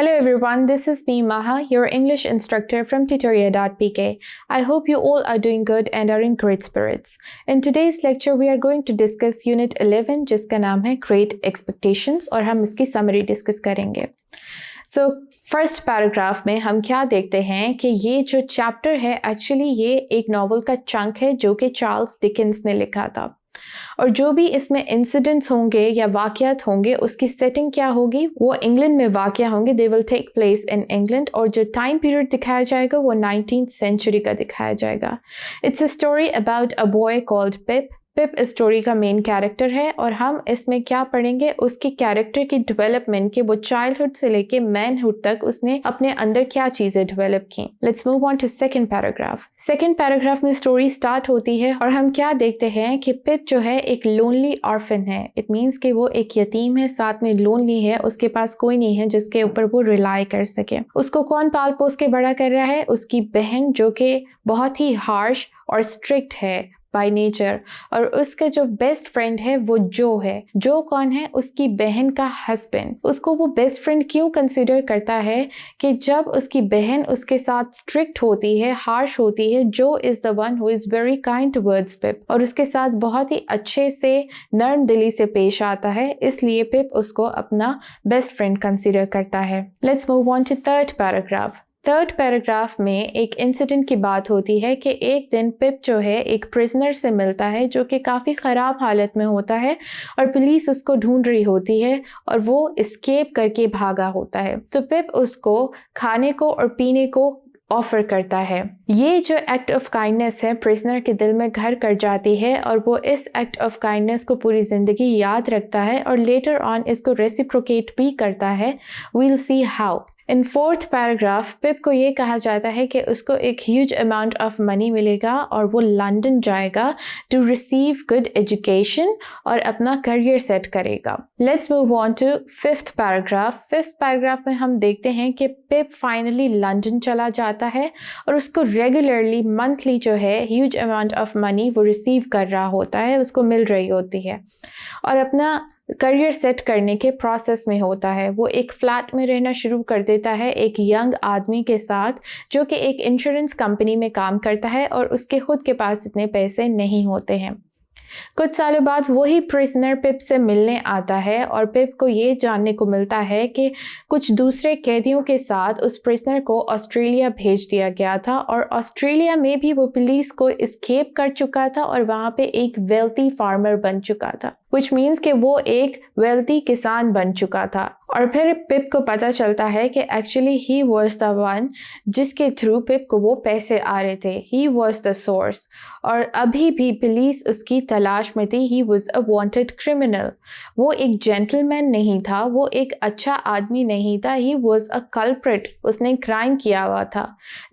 Hello everyone, this is me Maha, your English instructor from tutoria.pk. I hope you all are doing good and are in great spirits. In today's lecture, we are going to discuss Unit 11 जिसका नाम है Great Expectations और हम इसकी summary discuss करेंगे. So, first paragraph में हम क्या देखते हैं कि ये जो चैप्टर है एक्चुअली ये एक नॉवल का चंक है जो कि चार्ल्स डिकेंस ने लिखा था और जो भी इसमें इंसिडेंट्स होंगे या वाक़यात होंगे उसकी सेटिंग क्या होगी, वो इंग्लैंड में वाक़या होंगे. They will take place in England और जो टाइम पीरियड दिखाया जाएगा वो 19th सेंचुरी का दिखाया जाएगा. It's a story about a boy called Pip. Pip इस स्टोरी का मेन कैरेक्टर है और हम इसमें क्या पढ़ेंगे, उसकी कैरेक्टर की डेवलपमेंट के वो चाइल्डहुड से लेके मैनहुड तक उसने अपने अंदर क्या चीज़ें डेवलप की. Let's move on to second paragraph. Second paragraph में स्टोरी स्टार्ट होती है और हम क्या देखते हैं कि पिप जो है एक लोनली ऑर्फन है. इट मीन्स कि वो एक यतीम है, साथ में लोनली है, उसके पास कोई नहीं है जिसके ऊपर वो रिलाई कर सके. उसको कौन पाल पोस के बड़ा कर रहा है? उसकी बहन जो कि बहुत ही हार्श और स्ट्रिक्ट है बाय नेचर, और उसका जो बेस्ट फ्रेंड है वो जो है. जो कौन है? उसकी बहन का हस्बैंड. उसको वो बेस्ट फ्रेंड क्यों कंसिडर करता है कि जब उसकी बहन उसके साथ स्ट्रिक्ट होती है, हार्श होती है, जो is the one who is very kind towards Pip और उसके साथ बहुत ही अच्छे से नर्म दिली से पेश आता है, इसलिए पिप उसको अपना बेस्ट फ्रेंड कंसिडर करता है. Let's move on to third paragraph. Third paragraph में एक इंसिडेंट की बात होती है कि एक दिन पिप जो है एक प्रिजनर से मिलता है जो कि काफ़ी ख़राब हालत में होता है और पुलिस उसको ढूंढ रही होती है और वो एस्केप करके भागा होता है. तो पिप उसको खाने को और पीने को ऑफर करता है. ये जो एक्ट ऑफ काइंडनेस है प्रिजनर के दिल में घर कर जाती है और वो इस एक्ट ऑफ काइंडनेस को पूरी ज़िंदगी याद रखता है और लेटर ऑन इसको रेसिप्रोकेट भी करता है. We'll see how. In fourth paragraph Pip को ये कहा जाता है कि उसको एक ह्यूज अमाउंट ऑफ मनी मिलेगा और वो लंदन जाएगा टू रिसीव गुड एजुकेशन और अपना करियर सेट करेगा. Let's move on to fifth paragraph. Fifth paragraph में हम देखते हैं कि पिप फाइनली लंदन चला जाता है और उसको रेगुलरली मंथली जो है ह्यूज अमाउंट ऑफ मनी वो रिसीव कर रहा होता है, उसको मिल रही होती है और अपना करियर सेट करने के प्रोसेस में होता है. वो एक फ्लैट में रहना शुरू कर देता है एक यंग आदमी के साथ जो कि एक इंश्योरेंस कंपनी में काम करता है और उसके खुद के पास इतने पैसे नहीं होते हैं. कुछ सालों बाद वही प्रिजनर पिप से मिलने आता है और पिप को ये जानने को मिलता है कि कुछ दूसरे कैदियों के साथ उस प्रिजनर को ऑस्ट्रेलिया भेज दिया गया था और ऑस्ट्रेलिया में भी वो पुलिस को एस्केप कर चुका था और वहाँ पे एक वेल्थी फार्मर बन चुका था, विच मीन्स कि वो एक वेल्थी किसान बन चुका था. और फिर पिप को पता चलता है कि actually he was the one जिसके थ्रू पिप को वो पैसे आ रहे थे. ही वॉज द सोर्स और अभी भी पुलिस उसकी तलाश में थी. He was a wanted criminal. वो एक जेंटलमैन नहीं था, वो एक अच्छा आदमी नहीं था. He was a culprit. उसने क्राइम किया हुआ था,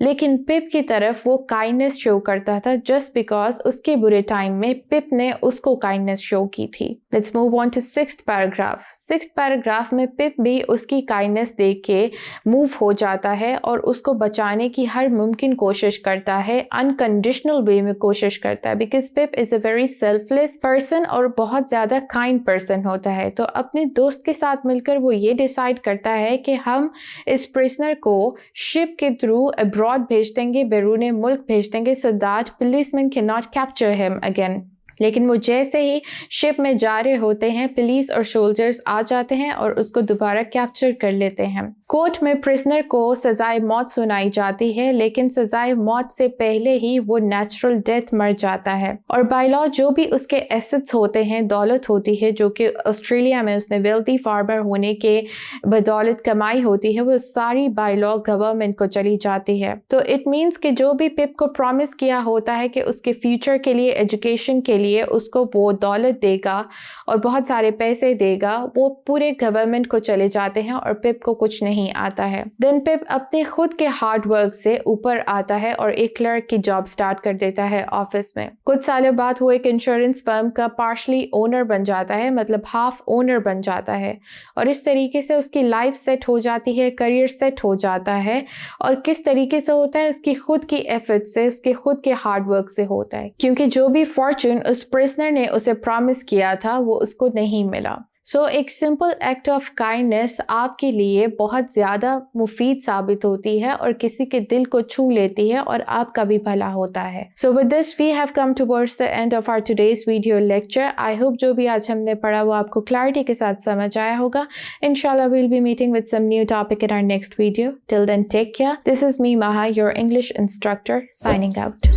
लेकिन पिप की तरफ वो काइंडनेस शो करता था जस्ट बिकॉज उसके बुरे टाइम में पिप ने उसको काइंडनेस शो की थी. Let's move on to sixth paragraph. Sixth paragraph में पिप भी उसकी काइंडनेस देख के मूव हो जाता है और उसको बचाने की हर मुमकिन कोशिश करता है, अनकंडीशनल वे में कोशिश करता है, because pip is a very selfless person और बहुत ज़्यादा काइंड पर्सन होता है. तो अपने दोस्त के साथ मिलकर वो ये डिसाइड करता है कि हम इस प्रिजनर को शिप के थ्रू अब्रॉड भेज देंगे, बैरून मुल्क भेज देंगे, so that policeman can not capture him again. लेकिन वो जैसे ही शिप में जा रहे होते हैं पुलिस और सोल्जर्स आ जाते हैं और उसको दोबारा कैप्चर कर लेते हैं. कोर्ट में प्रिजनर को सजाए मौत सुनाई जाती है, लेकिन सजाए मौत से पहले ही वो नेचुरल डेथ मर जाता है और बाय लॉ जो भी उसके एसेट्स होते हैं, दौलत होती है जो कि ऑस्ट्रेलिया में उसने वेल्थी फार्मर होने के बदौलत कमाई होती है, वो सारी बाय लॉ गवर्नमेंट को चली जाती है. तो इट मीन्स कि जो भी पिप को प्रॉमिस किया होता है कि उसके फ्यूचर के लिए, एजुकेशन के लिए उसको वो दौलत देगा और बहुत सारे पैसे देगा, वो पूरे गवर्नमेंट को चले जाते हैं और पिप को कुछ नहीं आता है. देन पिप अपने खुद के हार्ड वर्क से ऊपर आता है और एक क्लर्क की जॉब स्टार्ट कर देता है ऑफिस में. कुछ सालों बाद वो एक इंश्योरेंस फर्म का पार्शली ओनर बन जाता है, मतलब हाफ ओनर बन जाता है और इस तरीके से उसकी लाइफ सेट हो जाती है, करियर सेट हो जाता है. और किस तरीके से होता है? उसकी खुद की एफर्ट से, उसके खुद के हार्ड वर्क से होता है, क्योंकि जो भी फॉर्चून उस प्रिजनर ने उसे प्रॉमिस किया था वो उसको नहीं मिला. सो एक सिंपल एक्ट ऑफ काइंडनेस आपके लिए बहुत ज़्यादा मुफीद साबित होती है और किसी के दिल को छू लेती है और आपका भी भला होता है। So with this we have come towards the end of our today's video lecture. I hope जो भी आज हमने पढ़ा वो आपको क्लैरिटी के साथ समझ आया होगा। इंशाल्लाह we will be meeting with some new topic in our next video. Till then take care. This is me Maha, your English instructor, signing out.